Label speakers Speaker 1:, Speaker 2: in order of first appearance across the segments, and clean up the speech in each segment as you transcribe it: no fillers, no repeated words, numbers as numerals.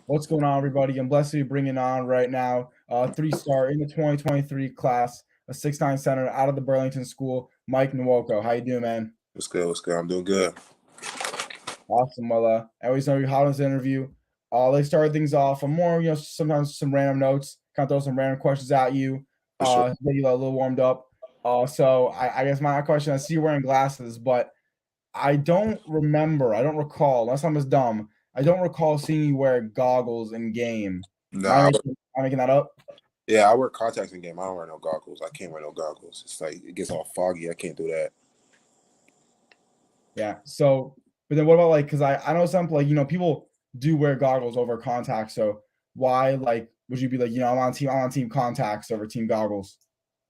Speaker 1: What's going on, everybody? I'm blessed to be bringing on right now three-star in the 2023 class, a 6'9" center out of the Burlington School, Mike Nwoko. How you doing, man?
Speaker 2: What's good? What's good? I'm doing good.
Speaker 1: Awesome. Well, I always know you're hot on this interview. Let's start things off. I'm more, sometimes some random notes, kind of throw some random questions at you,
Speaker 2: For sure.
Speaker 1: get you a little warmed up. So I guess my question, I see you wearing glasses, but I don't remember, I don't recall, unless I'm as dumb, I don't recall seeing you wear goggles in game.
Speaker 2: No,
Speaker 1: Am I making that up?
Speaker 2: yeah, I wear contacts in game. I don't wear no goggles. I can't wear no goggles. It's like it gets all foggy. I can't do that.
Speaker 1: Yeah. So, but then what about like, because I know some like people do wear goggles over contacts. So why like would you be like I'm on team contacts over team goggles?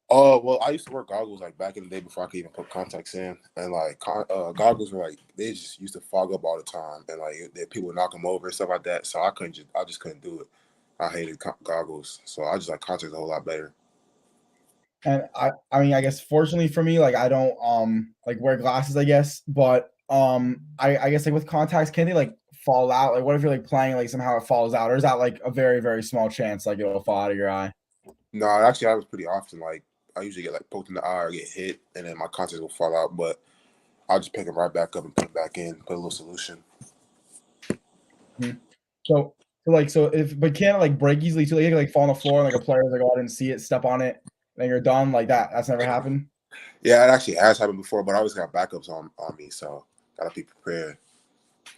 Speaker 2: Oh well, I used to wear goggles like back in the day before I could even put contacts in, and like goggles were like they just used to fog up all the time, and like people would knock them over and stuff like that. So I just couldn't do it. I hated goggles, so I just like contacts a whole lot better.
Speaker 1: And I mean I guess fortunately for me like I don't like wear glasses I guess, but I guess like with contacts can they like fall out? Like what if you're like playing like somehow it falls out, or is that like a very very small chance like it'll fall out of your eye?
Speaker 2: No, it actually happens pretty often. Like I usually get like poked in the eye or get hit, and then my contacts will fall out, but I'll just pick them right back up and put them back in, put a little solution.
Speaker 1: Mhm. So, so if but can it like break easily too? Like, you can, like fall on the floor and like a player's like, oh, I didn't see it, step on it, then you're done like that. That's never happened.
Speaker 2: Yeah, it actually has happened before, but I always got backups on me, so gotta be prepared.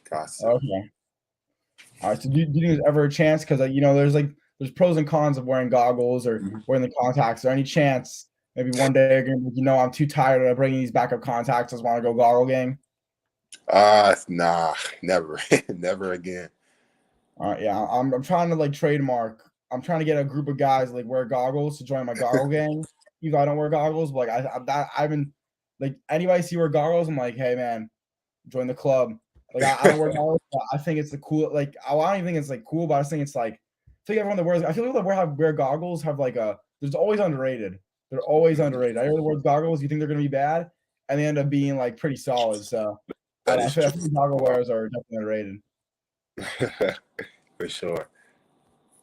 Speaker 2: Got to.
Speaker 1: Okay. All right. So do you think there's ever a chance? Because there's pros and cons of wearing goggles or
Speaker 2: Mhm.
Speaker 1: wearing the contacts. Is there any chance maybe one day you're gonna be like, I'm too tired of bringing these backup contacts. I just want to go goggle gang.
Speaker 2: Nah, never, never again.
Speaker 1: All right. Yeah. I'm trying to like trademark. I'm trying to get a group of guys like wear goggles to join my goggle gang. Even though I don't wear goggles, but like I've been like anybody see wear goggles, I'm like, hey man, join the club. Like I don't wear goggles, but I think it's the cool. Like I don't even think it's like cool, but I just think it's like I think everyone that wears. I feel like people that wear goggles have like a. There's always underrated. They're always underrated. I hear the word goggles, you think they're gonna be bad, and they end up being like pretty solid. So I,
Speaker 2: That
Speaker 1: I
Speaker 2: is
Speaker 1: feel I
Speaker 2: true.
Speaker 1: think goggle wearers are definitely underrated.
Speaker 2: For sure.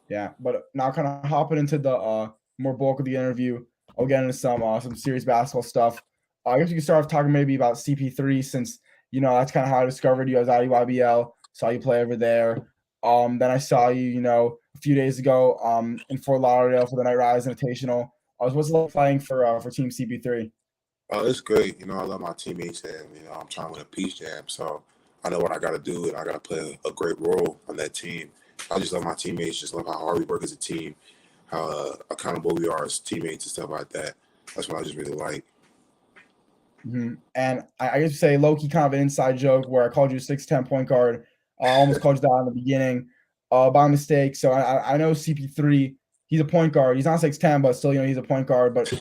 Speaker 1: Yeah, but now kind of hopping into the more bulk of the interview, I'll get into some serious basketball stuff. I guess we can start off talking maybe about CP3 since that's kind of how I discovered you. I was at EYBL, saw you play over there. Then I saw you, a few days ago in Fort Lauderdale for the Night Rise Invitational. What's it like playing for Team CP3?
Speaker 2: Oh, it's great. I love my teammates, and I'm trying to win a peace jam, so I know what I got to do, and I got to play a great role on that team. I just love my teammates. Just love how hard we work as a team, how accountable we are as teammates and stuff like that. That's what I just really like.
Speaker 1: And I guess say low key kind of an inside joke where I called you a 6'10" point guard. I almost called you that in the beginning by mistake. So I know CP3, he's a point guard. He's not 6'10", but still, he's a point guard. But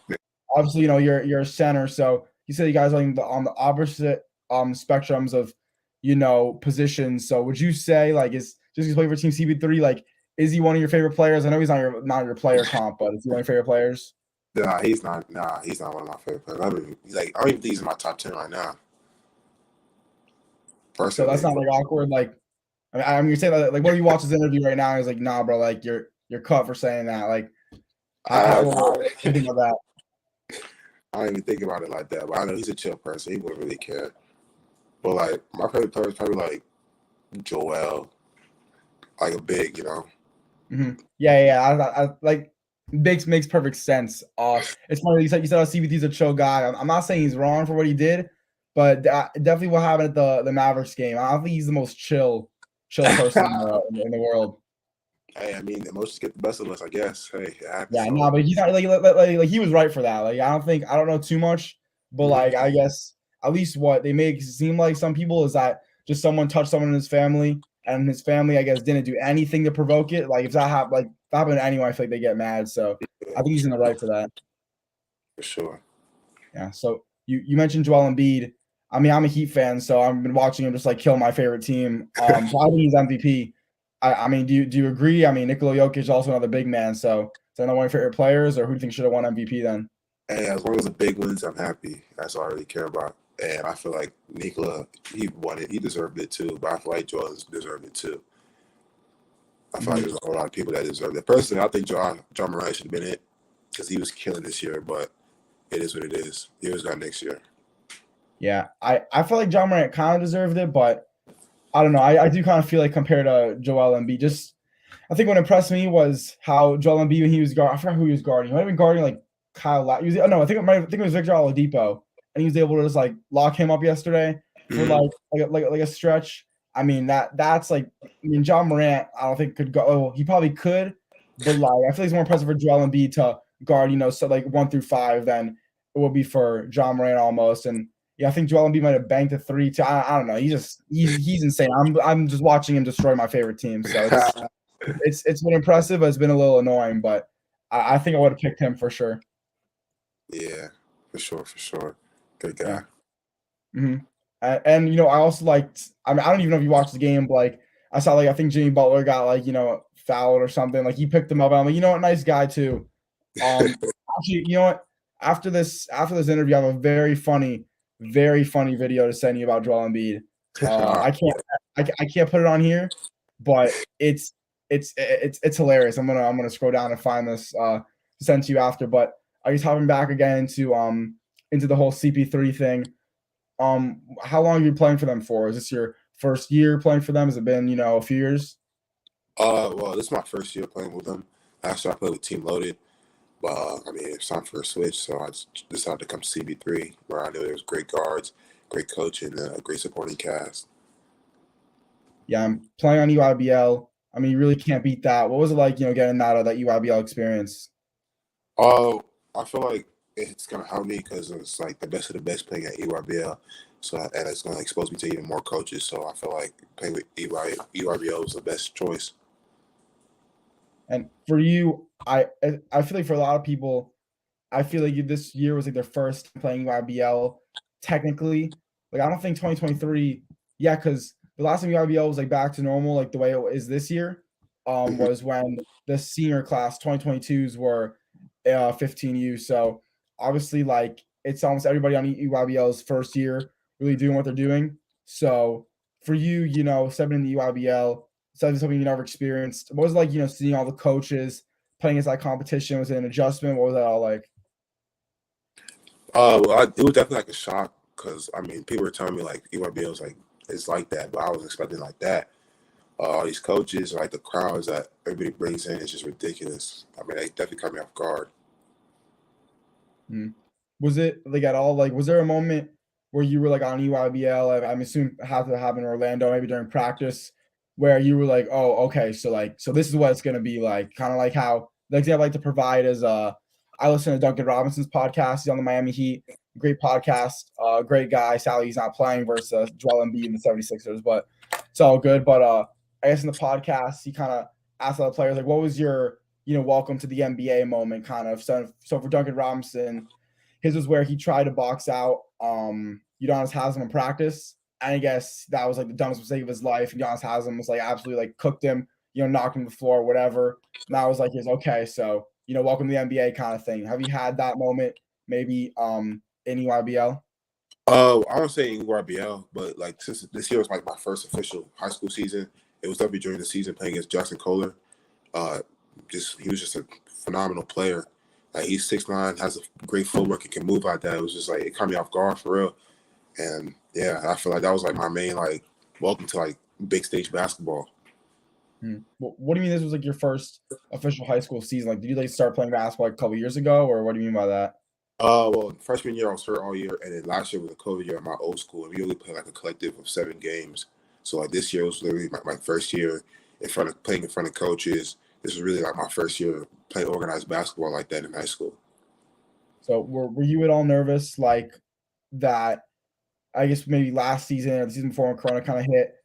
Speaker 1: obviously, you're a center. So you said you guys are on the opposite spectrums of, positions. So would you say like is just he's playing for Team CP3, like is he one of your favorite players? I know he's not your player comp, but is he one of your favorite players?
Speaker 2: Nah, he's not. Nah, he's not one of my favorite players. I don't even think he's in my top 10 right now,
Speaker 1: So that's
Speaker 2: personally.
Speaker 1: not like awkward. Like I'm gonna say that like what if you watch this interview right now and he's like, nah, bro, like you're cut for saying that. Like
Speaker 2: I,
Speaker 1: what do you think about that?
Speaker 2: I don't even think about it like that, but I know he's a chill person. He wouldn't really care. But like my favorite player is probably like Joel, like a big.
Speaker 1: Yeah. I like makes perfect sense. It's funny you said CBT's a chill guy. I'm not saying he's wrong for what he did, but definitely what happened at the Mavericks game. I don't think he's the most chill person in the world.
Speaker 2: Hey, I mean, emotions get the best of us, I guess. Hey, it happens.
Speaker 1: Yeah,
Speaker 2: So,
Speaker 1: no, but he's not like he was right for that. Like I don't know too much, but
Speaker 2: mhm.
Speaker 1: like I guess at least what they make it seem like some people is that just someone touched someone in his family, and his family I guess didn't do anything to provoke it. Like if that happened to anyone, I feel like they get mad. So I
Speaker 2: Yeah,
Speaker 1: think he's in the right for that.
Speaker 2: for sure.
Speaker 1: Yeah. So you mentioned Joel Embiid. I mean, I'm a Heat fan, so I've been watching him just like kill my favorite team. So I think he's MVP. I mean, do you agree? I mean, Nikola Jokic is also another big man. So is that one of your favorite players, or who do you think should have won MVP then?
Speaker 2: Hey, as long as the big wins, I'm happy. That's all I really care about. And I feel like Nikola, he won it. He deserved it too. But I feel like Joel deserved it too. I feel like there's a whole lot of people that deserve it. Personally, I think John Morant should have been it because he was killing this year, but it is what it is. He was got next year.
Speaker 1: Yeah, I feel like John Morant kind of deserved it, but I don't know. I do kind of feel like compared to Joel Embiid, just I think what impressed me was how Joel Embiid when he was guarding. I forgot who he was guarding. He might have been guarding like Kyle. No, I think it was Victor Oladipo, and he was able to just like lock him up yesterday for like a stretch. I mean that's like John Morant. I don't think could go. Oh, he probably could, but like I feel like it's more impressive for Joel Embiid to guard so like 1 through 5 than it would be for John Morant almost. And yeah, I think Joel Embiid might have banked a 3 too. I don't know. He's insane. I'm just watching him destroy my favorite team. So it's been impressive, but it's been a little annoying. But I think I would have picked him for sure.
Speaker 2: Yeah, for sure. Good guy.
Speaker 1: Yeah. Mm-hmm. And I also liked. I mean, I don't even know if you watched the game, but like I saw like I think Jimmy Butler got like fouled or something. Like he picked him up. And I'm like, what, nice guy too. Actually, you know what? After this interview, I have a very funny video to send you about Joel Embiid. I can't put it on here, but it's hilarious. I'm gonna scroll down and find this to send to you after. But I guess hopping back again into the whole CP3 thing. How long have you been playing for them for? Is this your first year playing for them? Has it been a few years?
Speaker 2: Well, this is my first year playing with them. Last year I played with Team Loaded. But I mean, it's time for a switch, so I just decided to come to CB3, where I knew there was great guards, great coaching, and a great supporting cast.
Speaker 1: Yeah, I'm playing on EYBL. I mean, you really can't beat that. What was it like, getting that EYBL experience?
Speaker 2: Oh, I feel like it's gonna help me because it's like the best of the best playing at EYBL. So and it's gonna expose me to even more coaches. So I feel like playing with EYBL was the best choice.
Speaker 1: And for you, I feel like for a lot of people, I feel like this year was like their first playing EYBL. Technically, like I don't think 2023. Yeah, because the last time EYBL was like back to normal, like the way it is this year, was when the senior class 2022s were 15U. So obviously, like it's almost everybody on EYBL's first year really doing what they're doing. So for you, stepping in the EYBL, something you never experienced. What was it like, seeing all the coaches playing against that competition? Was it an adjustment? What was that all like?
Speaker 2: Well, it was definitely like a shock because I mean, people were telling me like EYBL is like it's like that, but I was expecting like that. All these coaches, like the crowds that everybody brings in, is just ridiculous. I mean, they definitely caught me off guard.
Speaker 1: Was it like at all like was there a moment where you were like on EYBL? I'm assuming it had to happen in Orlando, maybe during practice, where you were like, oh, okay, so this is what it's gonna be like, kind of like how the example I like to provide is I listen to Duncan Robinson's podcast. He's on the Miami Heat, great podcast, great guy. Sadly, he's not playing versus Joel Embiid and the 76ers, but it's all good. But I guess in the podcast, he kind of asked all the players like, what was your welcome to the NBA moment kind of. So for Duncan Robinson, his was where he tried to box out Udonis Haslem in practice. And I guess that was like the dumbest mistake of his life. And Udonis Haslem was like absolutely like cooked him, knocked him to the floor, whatever. And that was like his okay, so welcome to the NBA kind of thing. Have you had that moment maybe in EYBL?
Speaker 2: I don't say EYBL, but like since this year was like my first official high school season, it was definitely during the season playing against Jackson Kohler. He was just a phenomenal player. Like he's 6'9", has a great footwork, and can move like that. It was just like it caught me off guard for real. And yeah, I feel like that was like my main like welcome to like big stage basketball.
Speaker 1: What do you mean this was like your first official high school season? Like, did you like start playing basketball like a couple years ago, or what do you mean by that?
Speaker 2: Well, freshman year I was hurt all year, and then last year was a COVID year at my old school, and we only played like a collective of 7 games. So like this year was literally my first year playing in front of coaches. This was really like my first year playing organized basketball like that in high school.
Speaker 1: So were you at all nervous like that? I guess maybe last season or the season before when Corona kind of hit,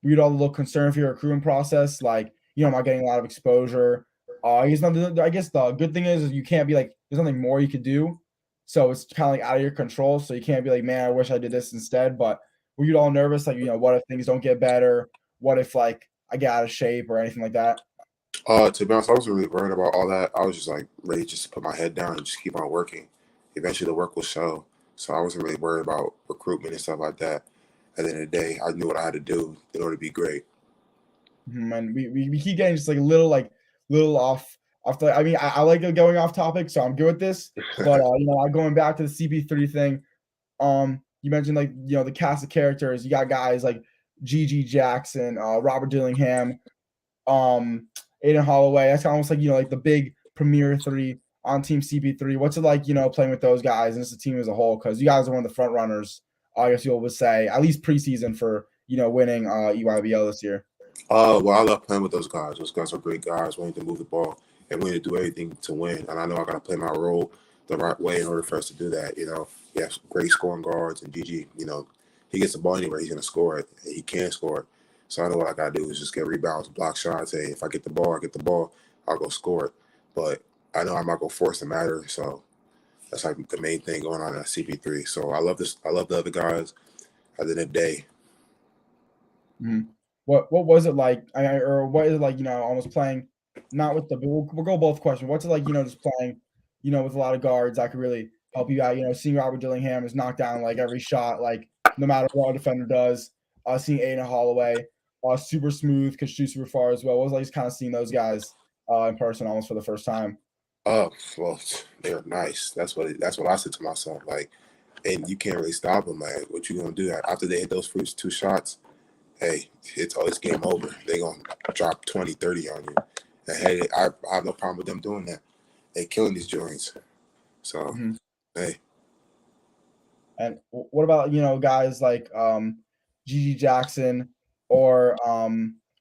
Speaker 1: were you at all a little concerned for your recruiting process? Like, am I getting a lot of exposure? I guess the good thing is you can't be like, there's nothing more you could do. So it's kind of like out of your control. So you can't be like, man, I wish I did this instead. But were you at all nervous? Like, what if things don't get better? What if like I get out of shape or anything like that?
Speaker 2: To be honest, I wasn't really worried about all that. I was just like ready just to put my head down and just keep on working. Eventually the work will show. So I wasn't really worried about recruitment and stuff like that. At the end of the day, I knew what I had to do in order to be great.
Speaker 1: And we keep getting just like a little off the. I mean, I like going off topic, so I'm good with this. But going back to the CP3 thing. You mentioned the cast of characters. You got guys like G.G. Jackson, Robert Dillingham, Aiden Holloway. That's almost like the big premier three on Team CP3. What's it like, playing with those guys and just the team as a whole? Because you guys are one of the front runners, I guess you would say, at least preseason for winning EYBL this year.
Speaker 2: Well, I love playing with those guys. Those guys are great guys, willing to move the ball and willing to do everything to win. And I know I got to play my role the right way in order for us to do that. He has great scoring guards, and GG, he gets the ball anywhere, he's going to score it. He can score it. So I know what I got to do is just get rebounds, block shots. Hey, if I get the ball, I'll go score it. But I know I'm not going to force the matter. So that's like the main thing going on at CP3. So I love this. I love the other guys. At the end of the day.
Speaker 1: Mm-hmm. What was it like? Or what is it like? Almost playing, not with the. We'll go both questions. What's it like? Just playing, with a lot of guards that could really help you out. Seeing Robert Dillingham is knocked down like every shot, like no matter what a defender does. Seeing Aiden Holloway, super smooth, could shoot super far as well. What was it like just kind of seeing those guys in person almost for the first time?
Speaker 2: Oh, well, they're nice. That's what I said to myself. Like, and you can't really stop them. Like, what you gonna do after they hit those first two shots? Hey, it's game over. They gonna drop 20, 30 on you. And hey, I have no problem with them doing that. They killing these joints. So, hey.
Speaker 1: And what about guys like G.G. Jackson or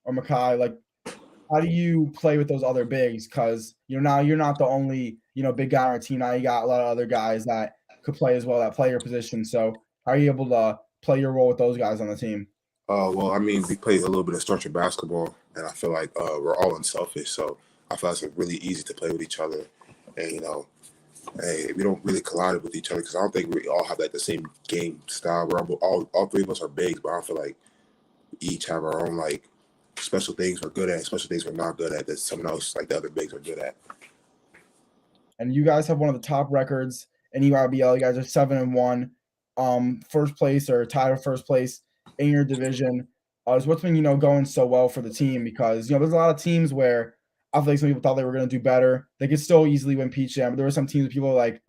Speaker 1: Makai? Like, how do you play with those other bigs? Because now you're not the only big guy on our team. Now you got a lot of other guys that could play as well, that play your position. So how are you able to play your role with those guys on the team?
Speaker 2: Well, I mean, we play a little bit of structured basketball, and I feel like we're all unselfish. So I feel like it's really easy to play with each other, and hey, we don't really collide with each other because I don't think we all have like the same game style. We're all three of us are bigs, but I feel like we each have our own like special things we're good at, special things we're not good at that someone else like the other bigs are good at.
Speaker 1: And you guys have one of the top records in EYBL. You guys are 7-1, first place or tied for first place in your division. Is what's been going so well for the team? Because there's a lot of teams where I feel like some people thought they were going to do better. They could still easily win Peach Jam, but there were some teams people like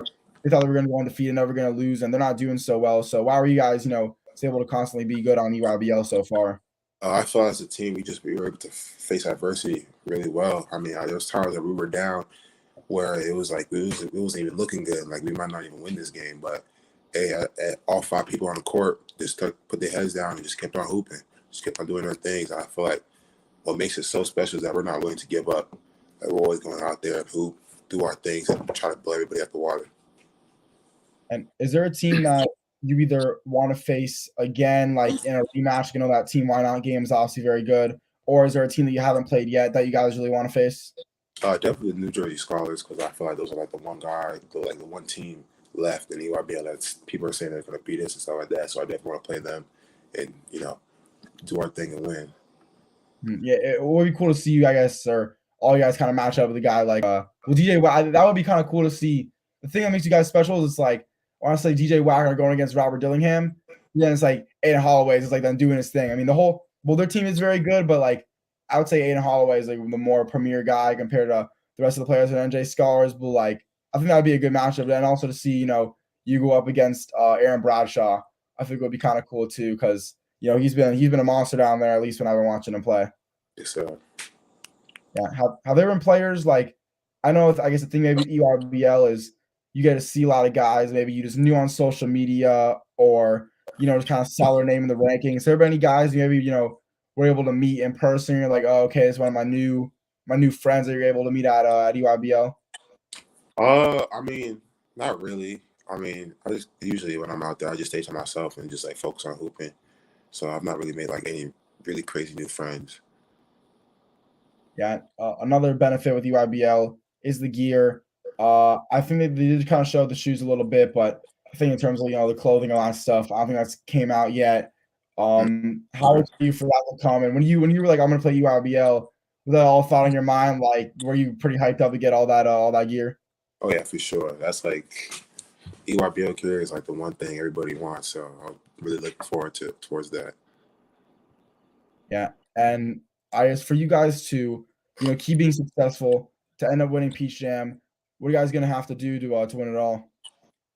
Speaker 1: they thought they were going to go undefeated, never going to lose, and they're not doing so well. So why were you guys able to constantly be good on EYBL so far?
Speaker 2: I feel as a team we were able to face adversity really well. I mean, there was times that we were down where it was like it wasn't even looking good. Like we might not even win this game, but hey, all five people on the court just put their heads down and just kept on hooping, just kept on doing their things. I feel like what makes it so special is that we're not willing to give up. Like we're always going out there and hoop, do our things, and try to blow everybody out the water.
Speaker 1: And is there a team that you either want to face again, like in a rematch? That Team Why Not game is obviously very good. Or is there a team that you haven't played yet that you guys really want to face?
Speaker 2: Definitely the New Jersey Scholars, because I feel like those are like the one team left in EYBL that's people are saying they're going to beat us and stuff like that. So I definitely want to play them and do our thing and win.
Speaker 1: Yeah, it would be cool to see you, I guess, or all you guys kind of match up with a guy like DJ. That would be kind of cool to see. The thing that makes you guys special is it's like honestly DJ Wagner going against Robert Dillingham. Then it's like Aiden Holloway is like them doing his thing. I mean, their team is very good, but like I would say Aiden Holloway is like the more premier guy compared to the rest of the players at NJ Scholars. But like I think that would be a good matchup, and also to see you go up against Aaron Bradshaw. I think it would be kind of cool too because he's been a monster down there at least when I've been watching him play.
Speaker 2: Yes, sir.
Speaker 1: Yeah, have there been players like I know I guess the thing maybe EYBL is you get to see a lot of guys maybe you just knew on social media or just kind of saw their name in the rankings. There been any guys you maybe were able to meet in person? You're like, oh, okay, it's one of my new friends that you're able to meet at EYBL.
Speaker 2: I mean, not really. I mean, I just usually when I'm out there, I just stay to myself and just like focus on hooping. So I've not really made like any really crazy new friends.
Speaker 1: Yeah, another benefit with EYBL is the gear. I think they did kind of show the shoes a little bit, but I think in terms of the clothing, a lot of stuff, I don't think that's came out yet. How are you for that to come? And when you were like, I'm gonna play EYBL, was that all thought in your mind? Like, were you pretty hyped up to get all that gear?
Speaker 2: Oh yeah, for sure. That's like EYBL gear is like the one thing everybody wants. So I'm really looking forward towards that.
Speaker 1: Yeah, and I guess for you guys to, keep being successful, to end up winning Peach Jam, what are you guys gonna have to do to win it all?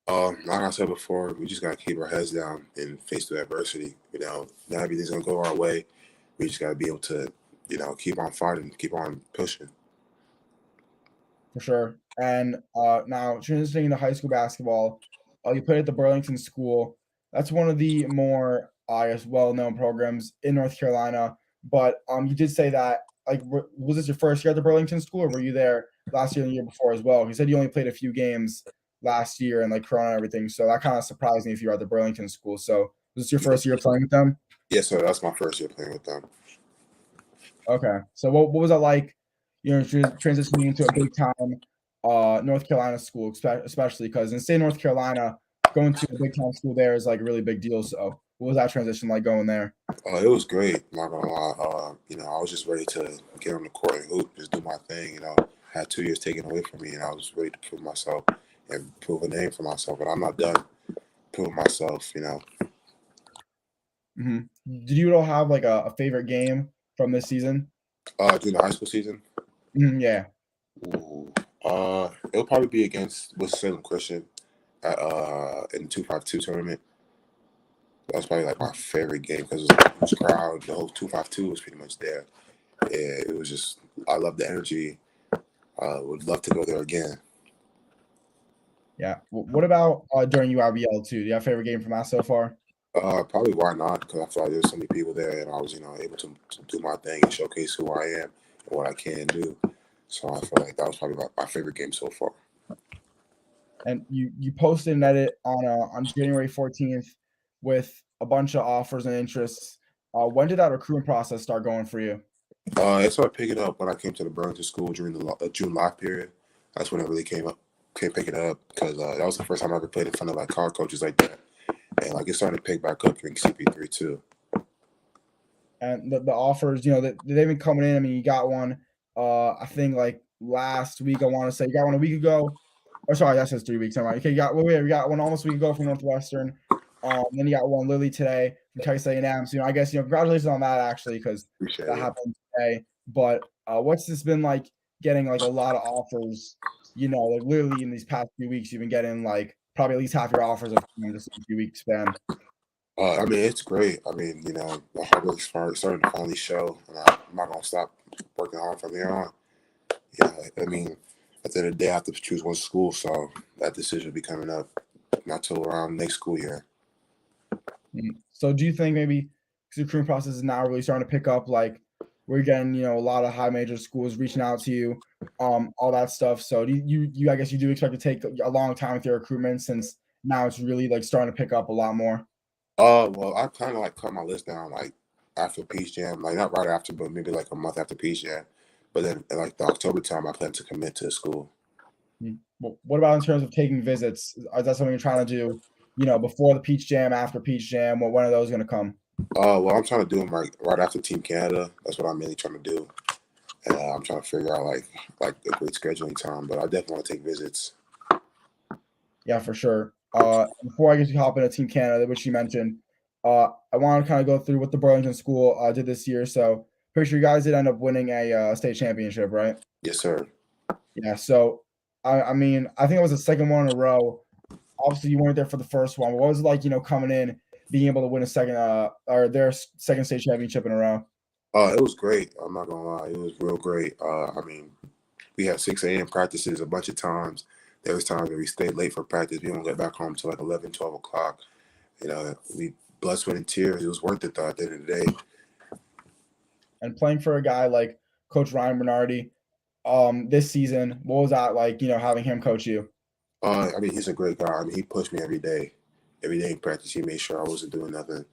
Speaker 2: Like I said before, we just gotta keep our heads down and face the adversity. Not everything's gonna go our way. We just gotta be able to, keep on fighting, keep on pushing.
Speaker 1: For sure. And now transitioning into high school basketball, you played at the Burlington School. That's one of the more, I guess, well-known programs in North Carolina. But you did say that, like, was this your first year at the Burlington School, or were you there last year and the year before as well? You said you only played a few games last year and like Corona and everything, so that kind of surprised me if you were at the Burlington School. So was this your first year playing with them?
Speaker 2: Yes, sir. That's my first year playing with them.
Speaker 1: Okay. So what was that like, transitioning into a big time North Carolina school, especially because in state North Carolina, going to a big time school there is like a really big deal. So what was that transition like going there?
Speaker 2: It was great. Not gonna lie. I was just ready to get on the court and hoop, just do my thing. Had 2 years taken away from me, and I was ready to prove myself and prove a name for myself. But I'm not done proving myself.
Speaker 1: Hmm. Did you all have like a favorite game from this season?
Speaker 2: During the high school season,
Speaker 1: Yeah.
Speaker 2: ooh, it'll probably be against Salem Christian at in the 252 tournament. That's probably like my favorite game because it was a huge crowd. The whole 252 was pretty much there. Yeah, it was just I love the energy. Would love to go there again.
Speaker 1: Yeah. What about during UIBL too? Do you have a favorite game from that so far?
Speaker 2: Probably why not? Because I feel like there's so many people there, and I was, able to do my thing and showcase who I am and what I can do. So I feel like that was probably my favorite game so far.
Speaker 1: And you posted an edit on January 14th with a bunch of offers and interests. When did that recruitment process start going for you?
Speaker 2: It started picking up when I came to the Burlington School during the June lock period. That's when it really came picking up because that was the first time I ever played in front of like college coaches like that, and like it started to pick back up during CP3 too.
Speaker 1: And the offers, they've been coming in. I mean, you got one, I think like last week. I want to say you got one a week ago. Oh, sorry, that says 3 weeks. Never mind. Okay, we got one almost a week ago from Northwestern. Then you got one literally today from Texas A&M. So I guess congratulations on that actually, because
Speaker 2: Appreciate
Speaker 1: that
Speaker 2: it.
Speaker 1: happened today. But what's this been like getting like a lot of offers? Like literally in these past few weeks, you've been getting like probably at least half your offers of just a few weeks span.
Speaker 2: I mean, it's great. I mean, the hard work starting to finally show, and I'm not gonna stop working hard from here on. Yeah, I mean, at the end of the day, I have to choose one school, so that decision will be coming up not till around next school year.
Speaker 1: So do you think maybe because the recruiting process is now really starting to pick up, like we're getting, a lot of high major schools reaching out to you, all that stuff. So do you I guess you do expect to take a long time with your recruitment since now it's really like starting to pick up a lot more.
Speaker 2: Well, I kind of like cut my list down like after Peach Jam, like not right after, but maybe like a month after Peach Jam. But then in like the October time, I plan to commit to the school.
Speaker 1: What about in terms of taking visits? Is that something you're trying to do, before the Peach Jam, after Peach Jam? When are those going to come?
Speaker 2: Well, I'm trying to do them right after Team Canada. That's what I'm mainly trying to do. And I'm trying to figure out like a great scheduling time. But I definitely want to take visits.
Speaker 1: Yeah, for sure. Before I get to hop into Team Canada, which you mentioned, I want to kind of go through what the Burlington School did this year. So, pretty sure you guys did end up winning a state championship, right?
Speaker 2: Yes, sir.
Speaker 1: Yeah. So, I mean, I think it was the second one in a row. Obviously, you weren't there for the first one. What was it like, coming in, being able to win a second, or their second state championship in a row?
Speaker 2: It was great. I'm not gonna lie, it was real great. I mean, we had 6 a.m. practices a bunch of times. There was times where we stayed late for practice. We don't get back home till like 11, 12 o'clock. We blood, sweat, and tears. It was worth it though at the end of the day.
Speaker 1: And playing for a guy like Coach Ryan Bernardi, this season, what was that like? Having him coach you?
Speaker 2: I mean, he's a great guy. I mean, he pushed me every day. Every day in practice, he made sure I wasn't doing nothing.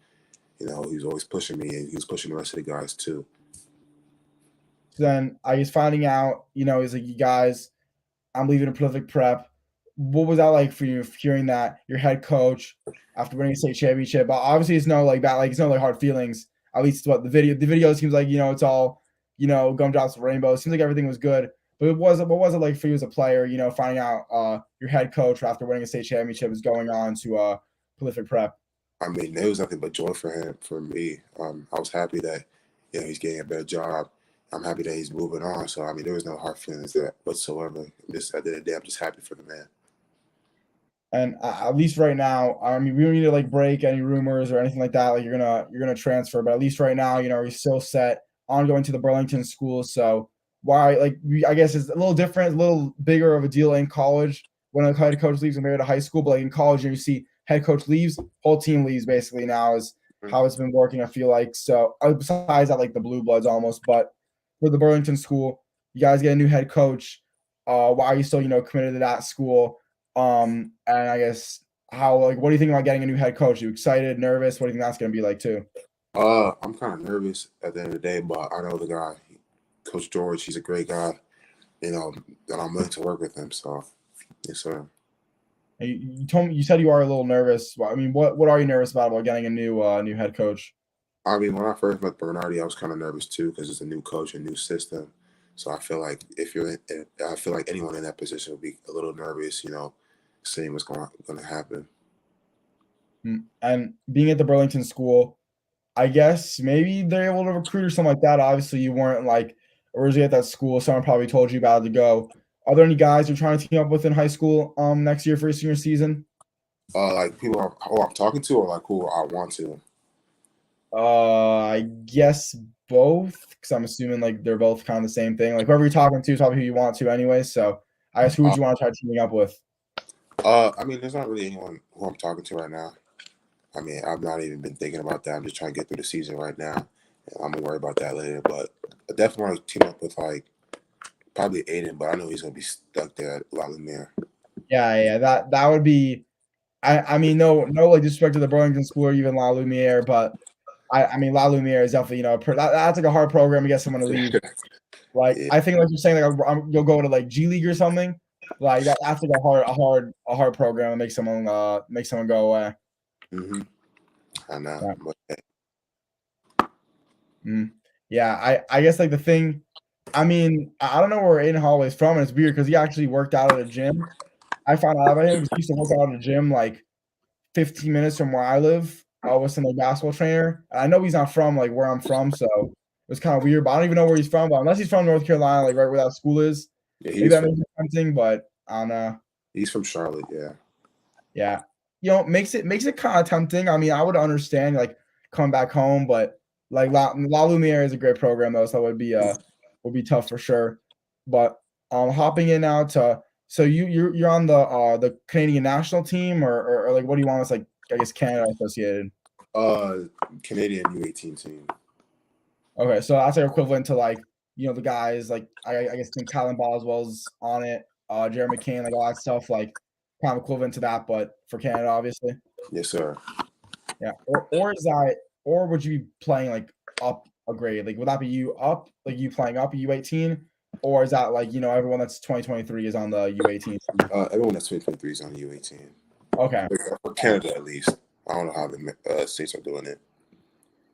Speaker 2: He was always pushing me, and he was pushing the rest of the guys too.
Speaker 1: So then I was finding out, he's like, you guys, I'm leaving a prolific prep. What was that like for you hearing that your head coach after winning a state championship? Obviously, it's no like that, like it's no like hard feelings. At least what the video seems like, it's all, gumdrops and rainbows. Seems like everything was good. But what was it like for you as a player, finding out your head coach after winning a state championship is going on to prolific prep?
Speaker 2: I mean, there was nothing but joy for him, for me. I was happy that he's getting a better job. I'm happy that he's moving on. So I mean, there was no hard feelings there whatsoever. Just at the end of the day, I'm just happy for the man.
Speaker 1: And at least right now, I mean, we don't need to like break any rumors or anything like that. Like you're gonna transfer, but at least right now, you're still set on going to the Burlington school. So why like I guess it's a little different, a little bigger of a deal in college when a head coach leaves compared to high school. But like in college, you see head coach leaves, whole team leaves basically now is how it's been working. I feel like so besides that, like the blue bloods almost, but for the Burlington school, you guys get a new head coach. Why are you still committed to that school? And I guess what do you think about getting a new head coach? Are you excited, nervous? What do you think that's gonna be like too?
Speaker 2: I'm kind of nervous at the end of the day, but I know the guy, Coach George. He's a great guy, and I'm willing to work with him. So, yes, sir.
Speaker 1: And you told me you said you are a little nervous. I mean, what are you nervous about getting a new head coach?
Speaker 2: I mean, when I first met Bernardi, I was kind of nervous too because it's a new coach, a new system. So I feel like I feel like anyone in that position would be a little nervous, seeing what's going to happen.
Speaker 1: And being at the Burlington school, I guess maybe they're able to recruit or something like that. Obviously, you weren't like originally at that school. Someone probably told you about it to go. Are there any guys you're trying to team up with in high school next year for your senior season?
Speaker 2: Like people who I'm talking to, or like who I want to.
Speaker 1: I guess both, because I'm assuming like they're both kind of the same thing. Like whoever you're talking to is probably who you want to anyway. So I guess who would
Speaker 2: Uh,
Speaker 1: you want to try teaming up with?
Speaker 2: I mean, there's not really anyone who I'm talking to right now. I mean, I've not even been thinking about that. I'm just trying to get through the season right now. And I'm gonna worry about that later. But I definitely want to team up with like probably Aiden, but I know he's gonna be stuck there at La Lumiere.
Speaker 1: Yeah, that would be. I mean, no like disrespect to the Burlington School or even La Lumiere, but I mean La Lumiere is definitely that's like a hard program to get someone to leave. Like
Speaker 2: Yeah.
Speaker 1: I think like you're saying you'll go to like G League or something. Like that's like a hard program to make someone go away.
Speaker 2: Mm-hmm. I know.
Speaker 1: Yeah.
Speaker 2: But
Speaker 1: Yeah, I guess like the thing, I mean, I don't know where Aiden Holloway's from, and it's weird because he actually worked out at a gym. I found out about him because he used to work out at a gym like 15 minutes from where I live. With some like basketball trainer. And I know he's not from like where I'm from, so it was kind of weird. But I don't even know where he's from. But unless he's from North Carolina, like right where that school is,
Speaker 2: yeah,
Speaker 1: maybe that makes it tempting. But I don't know.
Speaker 2: he's from Charlotte. Yeah.
Speaker 1: Yeah, makes it kind of tempting. I mean, I would understand like coming back home, but like La Lumiere is a great program though, so that would be tough for sure. But hopping in now to so you're on the Canadian national team or like what do you want with like I guess Canada associated?
Speaker 2: Uh, Canadian U18 team.
Speaker 1: Okay, so that's like equivalent to like the guys like I guess think Kylan Boswell's on it, Jeremy McCain, like all that stuff, like kind of equivalent to that, but for Canada, obviously.
Speaker 2: Yes, sir.
Speaker 1: Yeah, or is that or would you be playing like up a grade? Like would that be you up, like you playing up a U18, or is that like everyone that's 2023 is on the U18?
Speaker 2: Everyone that's 2023 is on U18.
Speaker 1: Okay.
Speaker 2: For Canada, at least. I don't know how the states are doing it.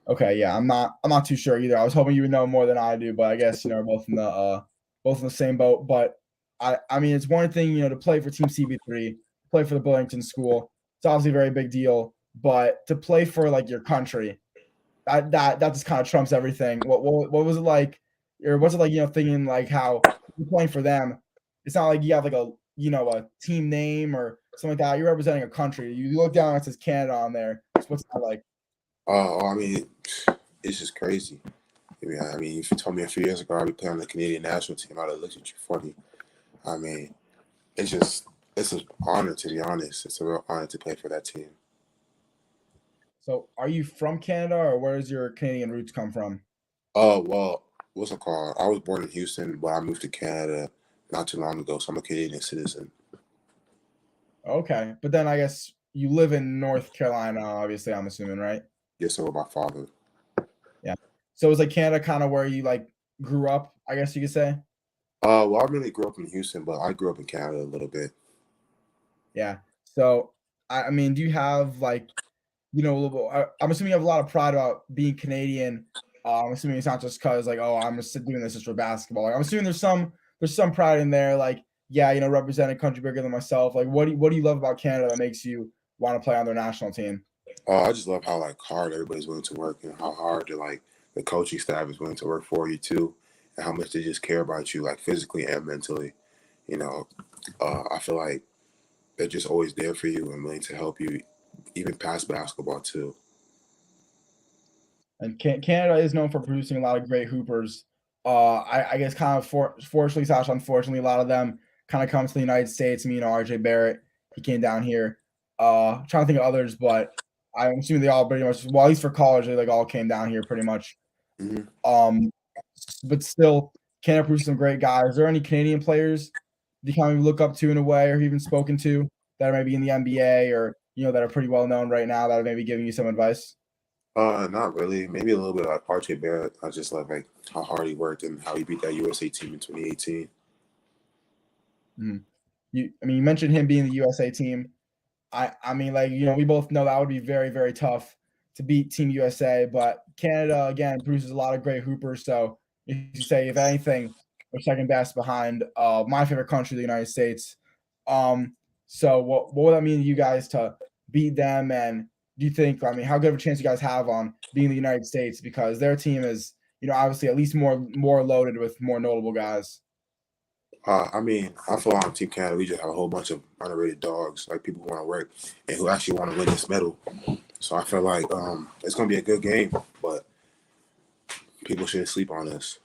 Speaker 1: Okay, yeah, I'm not too sure either. I was hoping you would know more than I do, but I guess we're both in the same boat. But I mean it's one thing, to play for Team CB3, play for the Burlington School. It's obviously a very big deal, but to play for like your country, that just kind of trumps everything. What was it like, or what's it like, thinking like how you're playing for them? It's not like you have like a team name or something like that. You're representing a country. You look down and it says Canada on there. So what's that like?
Speaker 2: I mean, it's just crazy. I mean, if you told me a few years ago I'd be playing on the Canadian national team, I'd have looked at you funny. I mean, it's an honor to be honest. It's a real honor to play for that team.
Speaker 1: So, are you from Canada, or where does your Canadian roots come from?
Speaker 2: Oh well, what's it called? I was born in Houston, but I moved to Canada not too long ago, so I'm a Canadian citizen.
Speaker 1: Okay, but then I guess you live in North Carolina, obviously. I'm assuming, right?
Speaker 2: Yes, so with my father.
Speaker 1: Yeah. So is like Canada kind of where you like grew up? I guess you could say.
Speaker 2: Well, I really grew up in Houston, but I grew up in Canada a little bit.
Speaker 1: Yeah. So, I mean, do you have like I'm assuming you have a lot of pride about being Canadian. I'm assuming it's not just because like, oh, I'm just doing this just for basketball. Like, I'm assuming there's some pride in there. Like, yeah, represent a country bigger than myself. Like, what do you love about Canada that makes you want to play on their national team?
Speaker 2: I just love how like hard everybody's willing to work and how hard they're the coaching staff is willing to work for you too, and how much they just care about you, like physically and mentally. You know, I feel like they're just always there for you and willing to help you, even past basketball too.
Speaker 1: And Canada is known for producing a lot of great hoopers. I guess kind of fortunately slash unfortunately, a lot of them kind of come to the United States. I mean, RJ Barrett, he came down here. I'm trying to think of others, but I'm assuming they all pretty much, well, at least for college, they like all came down here pretty much.
Speaker 2: Mm-hmm.
Speaker 1: But still, Canada produced some great guys. Are there any Canadian players that you kind of look up to in a way, or even spoken to that are maybe in the NBA or that are pretty well known right now that are maybe giving you some advice?
Speaker 2: Not really. Maybe a little bit like RJ Barrett. I just love like how hard he worked and how he beat that USA team in 2018.
Speaker 1: Mm. You mentioned him being the USA team. I mean, like, we both know that would be very, very tough to beat Team USA, but Canada, again, produces a lot of great hoopers. So you say, if anything, we're second best behind my favorite country, the United States. So what would that mean to you guys to beat them? And do you think, how good of a chance you guys have on being the United States? Because their team is, obviously at least more loaded with more notable guys.
Speaker 2: I mean, I feel on Team Canada, we just have a whole bunch of underrated dogs, like people who want to work and who actually want to win this medal. So I feel like it's going to be a good game, but people shouldn't sleep on us.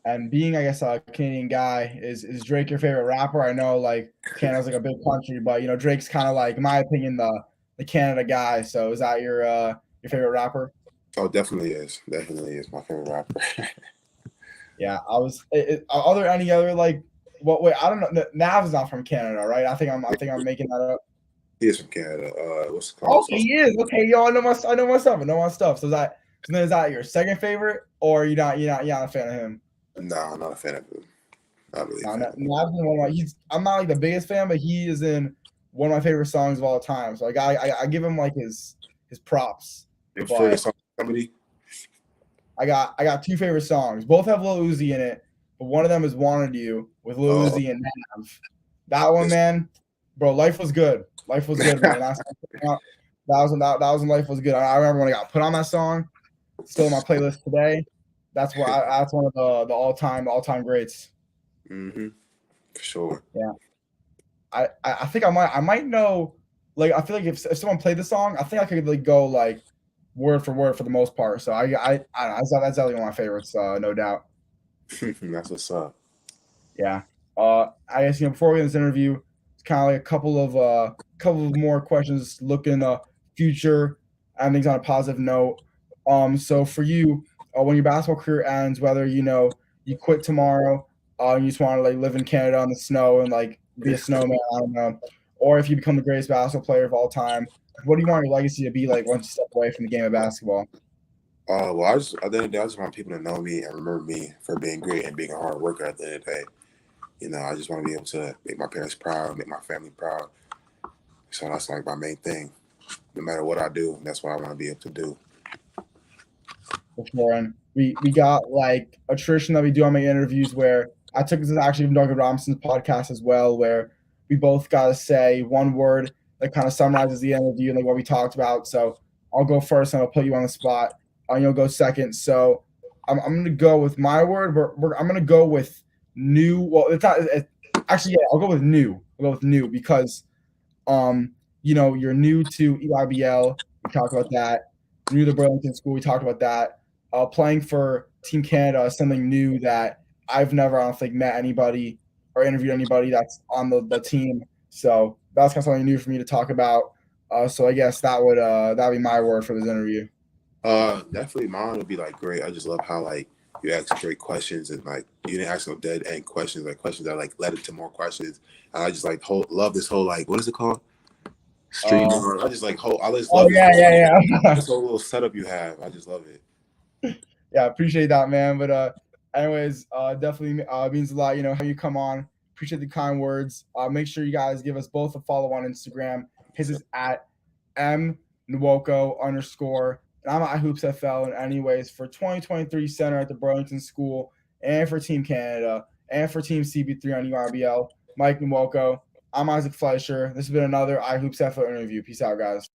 Speaker 1: And being, I guess, a Canadian guy, is Drake your favorite rapper? I know, like, Canada's like a big country, but Drake's kind of like, in my opinion, the Canada guy. So is that your favorite rapper?
Speaker 2: Oh, definitely is. Definitely is my favorite rapper.
Speaker 1: Yeah, are there any other like? What? Wait, I don't know. Nav's not from Canada, right? I think I'm making that up.
Speaker 2: He is from Canada. What's it called?
Speaker 1: Okay, he is. Okay, yo, I know my stuff. I know my stuff. So is that your second favorite, or you're not a fan of him?
Speaker 2: No, I'm not a fan of him. Not really.
Speaker 1: No, Nav's in one of my. I'm not like the biggest fan, but he is in one of my favorite songs of all time. So like I give him like his props.
Speaker 2: Your favorite song, somebody?
Speaker 1: I got two favorite songs. Both have Lil Uzi in it, but one of them is "Wanted You" with Lil Uzi and Nav. That one, man, bro, life was good. Life was good, man. That was when life was good. I remember when I got put on that song. Still in my playlist today. That's one of the all time greats.
Speaker 2: Mm-hmm. For sure.
Speaker 1: Yeah. I think I might know. Like, I feel like if someone played the song, I think I could like go like word for word for the most part. So I don't know, that's definitely one of my favorites, no doubt.
Speaker 2: That's what's up.
Speaker 1: Yeah. I guess before we end this interview, it's kind of like a couple of more questions looking future and things on a positive note. So for you, when your basketball career ends, whether you quit tomorrow, you just want to like live in Canada on the snow and like be a snowman, I don't know, or if you become the greatest basketball player of all time, what do you want your legacy to be like once you step away from the game of basketball?
Speaker 2: Well, at the end of the day, I just want people to know me and remember me for being great and being a hard worker at the end of the day. I just want to be able to make my parents proud, make my family proud. So that's like my main thing. No matter what I do, that's what I want to be able to do.
Speaker 1: Before, and we got like a tradition that we do on my interviews where I took this actually from Duncan Robinson's podcast as well, where we both got to say one word that kind of summarizes the interview and like what we talked about. So I'll go first and I'll put you on the spot. You'll go second. So I'm going to go with my word. I'm going to go with new. Well, it's not actually. Yeah, I'll go with new. I'll go with new because, you're new to EYBL. We talked about that. New to the Burlington School. We talked about that. Playing for Team Canada is something new that I've never, I don't think, met anybody or interviewed anybody that's on the team. So that's kind of something new for me to talk about. So I guess that'd be my word for this interview.
Speaker 2: Definitely mine would be like great. I just love how like you ask great questions and like you didn't ask no dead end questions, like questions that like led into more questions. And I just like love this whole like what is it called? Stream. I just like I just love this whole little setup you have. I just love it.
Speaker 1: Yeah, appreciate that, man. But anyways, definitely means a lot. How you come on. Appreciate the kind words. Make sure you guys give us both a follow on Instagram. His is at Nwoko _ and I'm at HoopsFL. And anyways, for 2023 center at the Burlington School and for Team Canada and for Team CB3 on URBL, Mike Nwoko. I'm Isaac Fleischer. This has been another iHoopsFL interview. Peace out, guys.